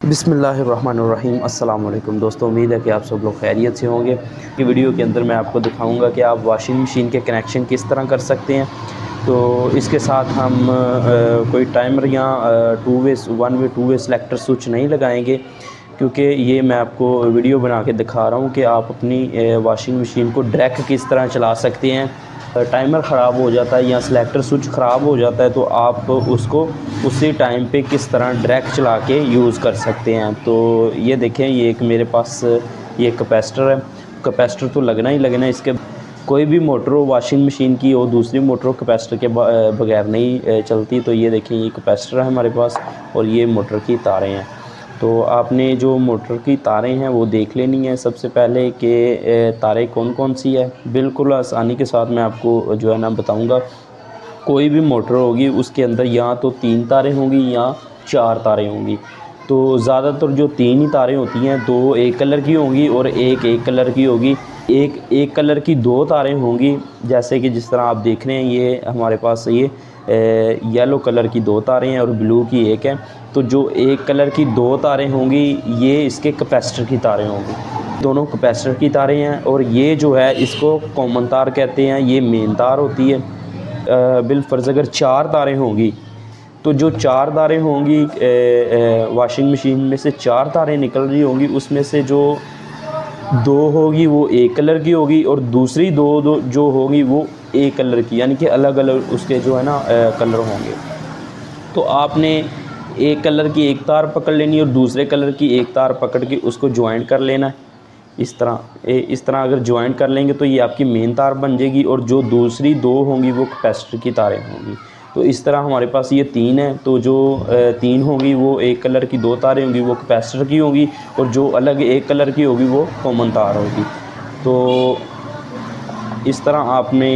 बिस्मिल्लाहिर्रहमानिर्रहीम। अस्सलाम वालेकुम दोस्तों, उम्मीद है कि आप सब लोग खैरियत से होंगे। कि वीडियो के अंदर मैं आपको दिखाऊंगा कि आप वॉशिंग मशीन के कनेक्शन किस तरह कर सकते हैं। तो इसके साथ हम कोई टाइमर या one way two way selector switch नहीं लगाएंगे, क्योंकि ये मैं आपको वीडियो बना के दिखा रहा हूँ कि आप अपनी वॉशिंग मशीन को डायरेक्ट किस तरह चला सकते हैं। टाइमर ख़राब हो जाता है या सिलेक्टर स्विच ख़राब हो जाता है तो आप उसको उसी टाइम पे किस तरह डायरेक्ट चला के यूज़ कर सकते हैं। तो ये देखें, ये एक मेरे पास ये कैपेसिटर है। कैपेसिटर तो लगना ही लगना है। इसके कोई भी मोटर हो वॉशिंग मशीन की हो, दूसरी मोटर हो, कैपेसिटर के बगैर नहीं चलती। तो ये देखें, ये कैपेसिटर है हमारे पास और ये मोटर की तारें हैं। तो आपने जो मोटर की तारें हैं वो देख लेनी है सबसे पहले कि तारें कौन कौन सी है। बिल्कुल आसानी के साथ मैं आपको जो है ना बताऊंगा। कोई भी मोटर होगी उसके अंदर या तो 3 तारें होंगी या 4 तारें होंगी। तो ज़्यादातर जो 3 ही तारें होती हैं, 2 एक कलर की होंगी और एक कलर की होगी। एक कलर की 2 तारें होंगी, जैसे कि जिस तरह आप देख रहे हैं। ये हमारे पास ये येलो कलर की 2 तारें हैं और ब्लू की एक है। तो जो एक कलर की 2 तारें होंगी ये इसके कैपेसिटर की तारें होंगी। दोनों कैपेसिटर की तारें हैं और ये जो है इसको कॉमन तार कहते हैं, ये मेन तार होती है। बिलफर्ज़ अगर 4 तारें होंगी तो जो 4 तारें होंगी वॉशिंग मशीन में से 4 तारें निकल रही होंगी, उसमें से जो 2 होगी वो एक कलर की होगी और दूसरी दो जो होगी वो एक कलर की, यानी कि अलग अलग उसके जो है ना कलर होंगे। तो आपने एक कलर की एक तार पकड़ लेनी है और दूसरे कलर की एक तार पकड़ के उसको ज्वाइंट कर लेना है। इस तरह अगर ज्वाइंट कर लेंगे तो ये आपकी मेन तार बन जाएगी और जो दूसरी 2 होंगी वो कैपेसिटर की तारें होंगी। तो इस तरह हमारे पास ये 3 है। तो जो 3 होंगी वो एक कलर की 2 तारें होंगी वो कैपेसिटर की होंगी और जो अलग एक कलर की होगी वो कॉमन तार होगी। तो इस तरह आपने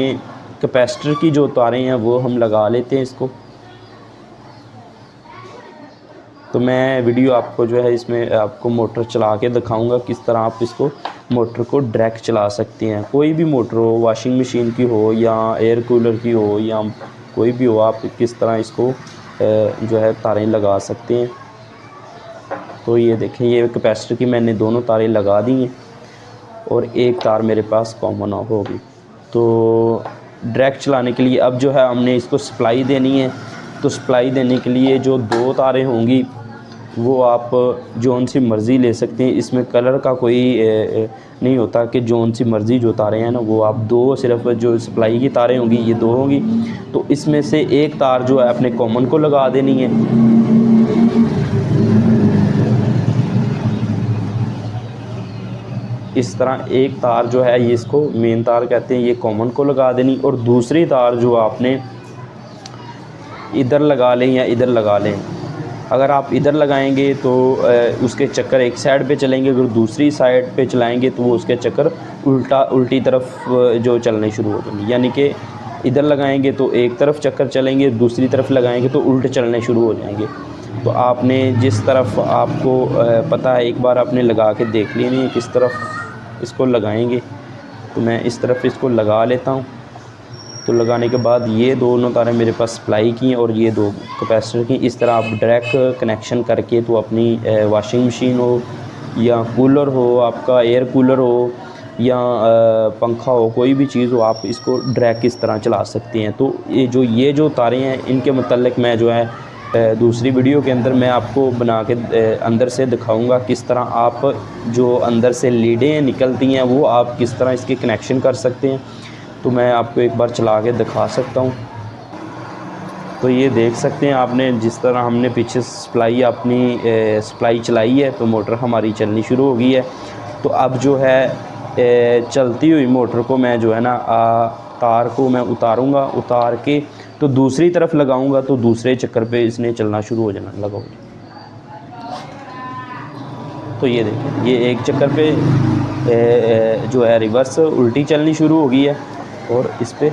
कैपेसिटर की जो तारें हैं वो हम लगा लेते हैं इसको। तो मैं वीडियो आपको जो है इसमें आपको मोटर चला के दिखाऊंगा किस तरह आप इसको मोटर को डायरेक्ट चला सकते हैं। कोई भी मोटर हो, वॉशिंग मशीन की हो या एयर कूलर की हो या कोई भी हो, आप किस तरह इसको जो है तारें लगा सकते हैं। तो ये देखें, ये कैपेसिटर की मैंने दोनों तारें लगा दी हैं और एक तार मेरे पास कॉमन होगी। तो डायरेक्ट चलाने के लिए अब जो है हमने इसको सप्लाई देनी है। तो सप्लाई देने के लिए जो 2 तारें होंगी वो आप जौन सी मर्ज़ी ले सकते हैं। इसमें कलर का कोई नहीं होता कि जौन सी मर्ज़ी जो तारें हैं ना वो आप 2 सिर्फ जो सप्लाई की तारें होंगी ये 2 होंगी। तो इसमें से एक तार जो है अपने कॉमन को लगा देनी है। इस तरह एक तार जो है ये इसको मेन तार कहते हैं, ये कॉमन को लगा देनी और दूसरी तार जो आपने इधर लगा लें या इधर लगा लें। अगर आप इधर लगाएंगे तो उसके चक्कर एक साइड पे चलेंगे, अगर दूसरी साइड पे चलाएंगे तो वो उसके चक्कर उल्टी तरफ जो चलने शुरू हो जाएंगे। यानी कि इधर लगाएंगे तो एक तरफ चक्कर चलेंगे, दूसरी तरफ लगाएंगे तो उल्टे चलने शुरू हो जाएंगे। तो आपने जिस तरफ आपको पता है एक बार आपने लगा के देख लेनी है किस तरफ इसको लगाएंगे। तो मैं इस तरफ इसको लगा लेता हूँ। तो लगाने के बाद ये दोनों तारें मेरे पास सप्लाई की हैं और ये 2 कैपेसिटर की। इस तरह आप डायरेक्ट कनेक्शन करके तो अपनी वॉशिंग मशीन हो या कूलर हो, आपका एयर कूलर हो या पंखा हो, कोई भी चीज़ हो, आप इसको डायरेक्ट इस तरह चला सकते हैं। तो ये जो तारें हैं इनके मतलब मैं जो है दूसरी वीडियो के अंदर मैं आपको बना के अंदर से दिखाऊंगा किस तरह आप जो अंदर से लीडें निकलती हैं वो आप किस तरह इसके कनेक्शन कर सकते हैं। तो मैं आपको एक बार चला के दिखा सकता हूँ। तो ये देख सकते हैं आपने जिस तरह हमने पीछे सप्लाई चलाई है तो मोटर हमारी चलनी शुरू हो गई है। तो अब जो है चलती हुई मोटर को मैं जो है ना तार को मैं उतारूँगा, उतार के तो दूसरी तरफ लगाऊंगा तो दूसरे चक्कर पे इसने चलना शुरू हो जाना लगा। तो ये देखिए, ये एक चक्कर पे जो है रिवर्स उल्टी चलनी शुरू हो गई है और इस पर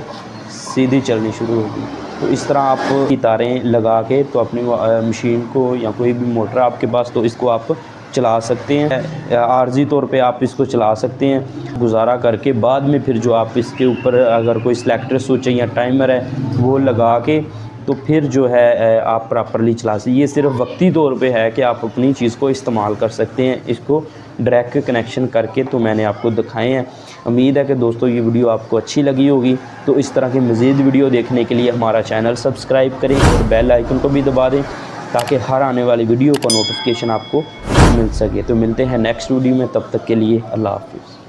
सीधी चलनी शुरू होगी। तो इस तरह आप की तारें लगा के तो अपनी मशीन को या कोई भी मोटर आपके पास तो इसको आप चला सकते हैं। आर्जी तौर पे आप इसको चला सकते हैं गुजारा करके। बाद में फिर जो आप इसके ऊपर अगर कोई सिलेक्टर स्विच है या टाइमर है वो लगा के तो फिर जो है आप प्रॉपरली चला सकते। ये सिर्फ वक्ती तौर पे है कि आप अपनी चीज़ को इस्तेमाल कर सकते हैं, इसको डायरेक्ट कनेक्शन करके तो मैंने आपको दिखाए हैं। उम्मीद है कि दोस्तों ये वीडियो आपको अच्छी लगी होगी। तो इस तरह की मज़ीद वीडियो देखने के लिए हमारा चैनल सब्सक्राइब करें और बेल आइकन को भी दबा दें ताकि हर आने वाली वीडियो का नोटिफिकेशन आपको मिल सके। तो मिलते हैं नेक्स्ट वीडियो में, तब तक के लिए अल्लाह हाफ़िज़।